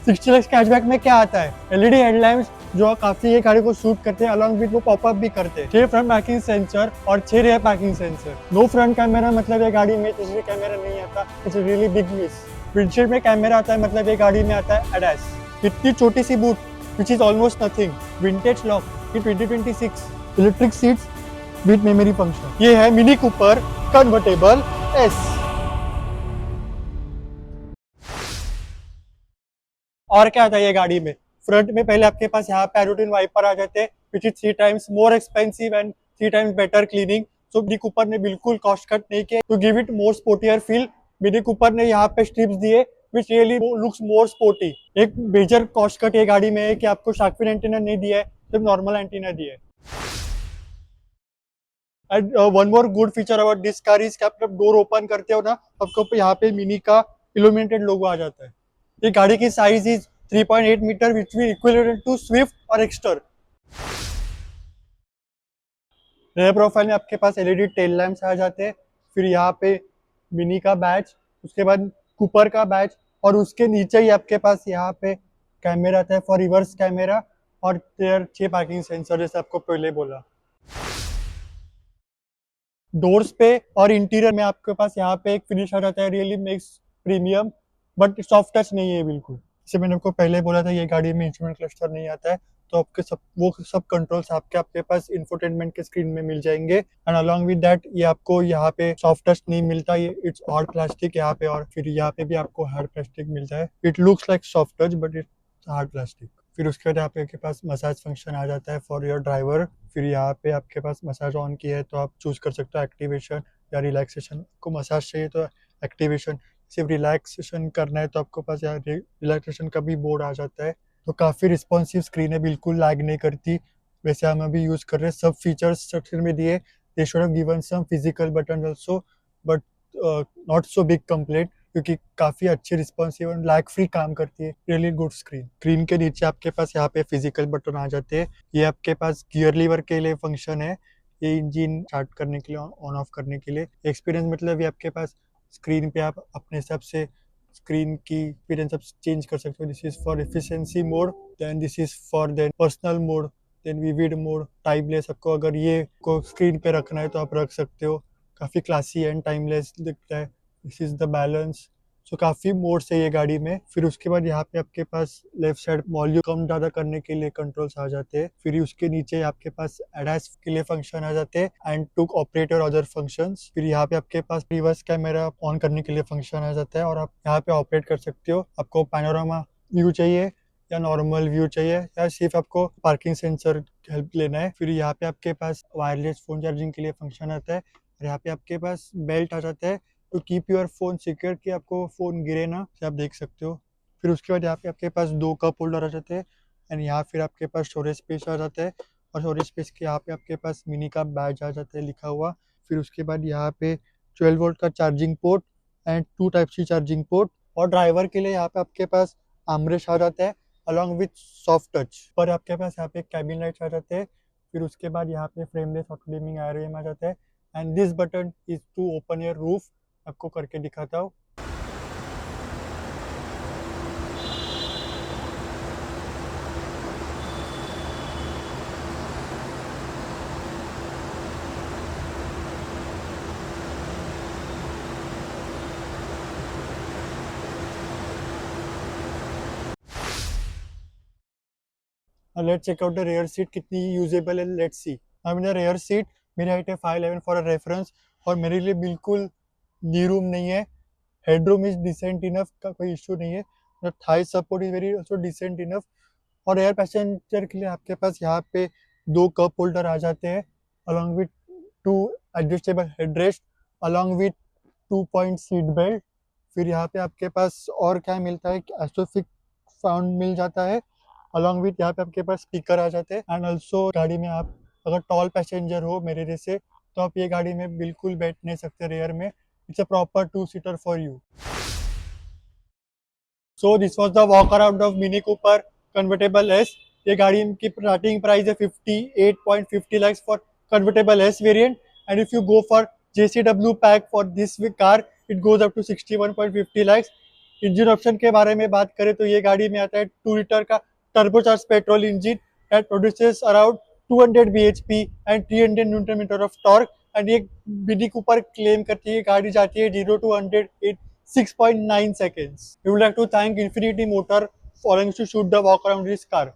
60 lakh cashback में क्या आता है? एलईडी हेडलैम्प्स जो काफी ये गाड़ी को शूट करते हैं, अलॉन्ग विद वो पॉपअप भी करते हैं। 6 फ्रंट पार्किंग सेंसर और 6 rear parking sensor. No front camera मतलब ये गाड़ी में तीसरी कैमरा नहीं आता। It's really big miss. Windshield में कैमरा आता है मतलब ये गाड़ी में आता है एडएस। इतनी छोटी सी boot which is almost nothing. Vintage lock in 2026. Electric seats with memory function. ये है मिनी कूपर कन्वर्टेबल एस। और क्या आता है ये गाड़ी में? फ्रंट में पहले आपके पास यहाँ पैरोटिन वाइपर आ जाते हैं which is 3 times more expensive and 3 times better cleaning. So Mini Cooper ने बिल्कुल कॉस्ट कट नहीं किया to give it more sportier feel. Mini Cooper ने यहाँ पे स्ट्रिप्स दिए which really looks more sporty. एक मेजर कॉस्ट कट ये गाड़ी में है कि आपको शार्क फिन एंटीना नहीं दिया है, सिर्फ नॉर्मल एंटीना दिया है। And one more good feature about this car is आप जब डोर ओपन करते हो ना, आपको यहाँ पे मिनी का इल्यूमिनेटेड लोगो आ जाता है। ये गाड़ी की साइज इज 3.8 मीटर विच भी इक्विवेलेंट टू स्विफ्ट और एक्स्टर। रेयर प्रोफाइल में आपके पास एलईडी टेल लैंप्स आ जाते हैं। फिर यहाँ पे मिनी का बैच, उसके बाद कूपर का बैच, और उसके नीचे ही आपके पास यहाँ पे कैमरा आता है फॉर रिवर्स कैमरा और 6 पार्किंग सेंसर जैसे आपको पहले बोला। डोर्स पे और इंटीरियर में आपके पास यहाँ पे एक फिनिश आ जाता है really makes premium, but soft touch नहीं है बिल्कुल। जैसे मैंने आपको पहले बोला था ये गाड़ी में इंस्ट्रूमेंट क्लस्टर नहीं आता है, तो आपके सब वो सब कंट्रोल्स आपके पास इंफोटेनमेंट के स्क्रीन में मिल जाएंगे। एंड अलॉन्ग विद दैट ये आपको यहाँ पे सॉफ्ट टच नहीं मिलता, ये इट्स हार्ड प्लास्टिक यहाँ पे, और फिर यहाँ पे भी आपको हार्ड प्लास्टिक मिलता है। It looks like soft touch but it's hard plastic. फिर उसके बाद यहाँ पे आपके पास मसाज फंक्शन आ जाता है फॉर योर ड्राइवर। फिर यहाँ पे आपके पास मसाज ऑन की है तो आप चूज कर सकते हो एक्टिवेशन या रिलैक्सेशन। आपको मसाज चाहिए तो एक्टिवेशन, सिर्फ रिलैक्सेशन करना है तो आपको पास यहाँ रिलैक्सेशन का भी बोर्ड आ जाता है। तो काफ़ी रिस्पॉन्सिव स्क्रीन है, बिल्कुल लैग नहीं करती। वैसे हम अभी यूज़ कर रहे हैं, सब फीचर्स स्ट्रक्चर में दिए। They should have given some physical button also, but not so big complaint, क्योंकि काफ़ी अच्छी रिस्पॉन्सिव और लैग फ्री काम करती है। Really good screen. स्क्रीन के नीचे आपके पास यहाँ पे फिजिकल बटन आ जाते हैं। ये आपके पास गियर लीवर के लिए फंक्शन है, ये इंजन स्टार्ट करने के लिए, ऑन ऑफ करने के लिए। एक्सपीरियंस मतलब ये आपके पास स्क्रीन पे आप अपने हिसाब से स्क्रीन की एक्सपीरियंस आप चेंज कर सकते हो। This is for efficiency mode, then this is for then personal mode, then vivid mode, timeless. आपको अगर ये को स्क्रीन पे रखना है तो आप रख सकते हो। काफ़ी क्लासी एंड टाइमलेस दिखता है। This is the balance. So काफ़ी मोड्स है ये गाड़ी में। फिर उसके बाद यहाँ पे आपके पास लेफ्ट साइड वॉल्यूम कम ज़्यादा करने के लिए कंट्रोल्स आ जाते हैं। फिर उसके नीचे आपके पास एडएस के लिए फंक्शन आ जाते हैं एंड टू ऑपरेट और अदर फंक्शंस। फिर यहाँ पे आपके पास रिवर्स कैमरा ऑन करने के लिए फंक्शन आ जाता है और आप यहाँ पे ऑपरेट कर सकते हो। आपको पैनोरामा व्यू चाहिए या नॉर्मल व्यू चाहिए या सिर्फ आपको पार्किंग सेंसर हेल्प लेना है। फिर यहाँ पे आपके पास वायरलेस फोन चार्जिंग के लिए फंक्शन आता है और यहाँ पे आपके पास बेल्ट आ जाता है to keep your phone secure, कि आपको फोन गिरे ना, से आप देख सकते हो। फिर उसके बाद यहाँ पे आपके पास 2 कप होल्डर आ जाते हैं एंड यहाँ फिर आपके पास स्टोरेज स्पेस आ जाता है और स्टोरेज स्पेस के यहाँ पे आपके पास मिनी का बैज आ जाता है लिखा हुआ। फिर उसके बाद यहाँ पे 12 वोल्ट का charging port and 2 type C charging port, और ड्राइवर के लिए यहाँ पे आपके पास आर्मरेस्ट आ जाता है अलॉन्ग विथ सॉफ्ट टच। पर आपके पास यहाँ पे कैबिन लाइट्स आ जाते हैं। फिर उसके बाद यहाँ पे फ्रेमलेस ऑटो डिमिंग आरएम आ जाता है and this button is to open your roof. आपको करके दिखाता हूँ। Let's check out the rear seat कितनी यूजेबल है। Let's see. I mean the rear seat, मेरी हाइट है 5'11" फॉर अ रेफरेंस, और मेरे लिए बिल्कुल नी रूम नहीं है। हेडरूम इज डिसेंट इनफ, का कोई इशू नहीं है। Thigh support is very also decent enough. और एयर पैसेंजर के लिए आपके पास यहाँ पे 2 कप होल्डर आ जाते हैं along with 2 adjustable headrest along with 2 point seat belt. फिर यहाँ पे आपके पास और क्या मिलता है, एस्ट्रोफिक साउंड मिल जाता है अलॉन्ग विथ, यहाँ पे आपके पास स्पीकर आ जाते हैं। एंड ऑल्सो गाड़ी में आप अगर टॉल पैसेंजर हो मेरे जैसे तो आप ये गाड़ी में बिल्कुल बैठ नहीं सकते रेयर में। It's a proper 2 seater for you. So this was the walk around of Mini Cooper convertible S. ये गाड़ी की स्टार्टिंग प्राइस है 58.50 lakhs for convertible S variant, and if you go for JCW pack for this car it goes up to 61.50 lakhs। Engine option के बारे में बात करें तो ये गाड़ी में आता है 2 लीटर का turbocharge petrol engine that produces around 200 bhp and 300 newton metre of torque. And ये मिनी कूपर क्लेम करती है गाड़ी जाती है 0 to 100 in 6.9 seconds. We would like to thank Infinity Motor for allowing us to shoot the walk around this car.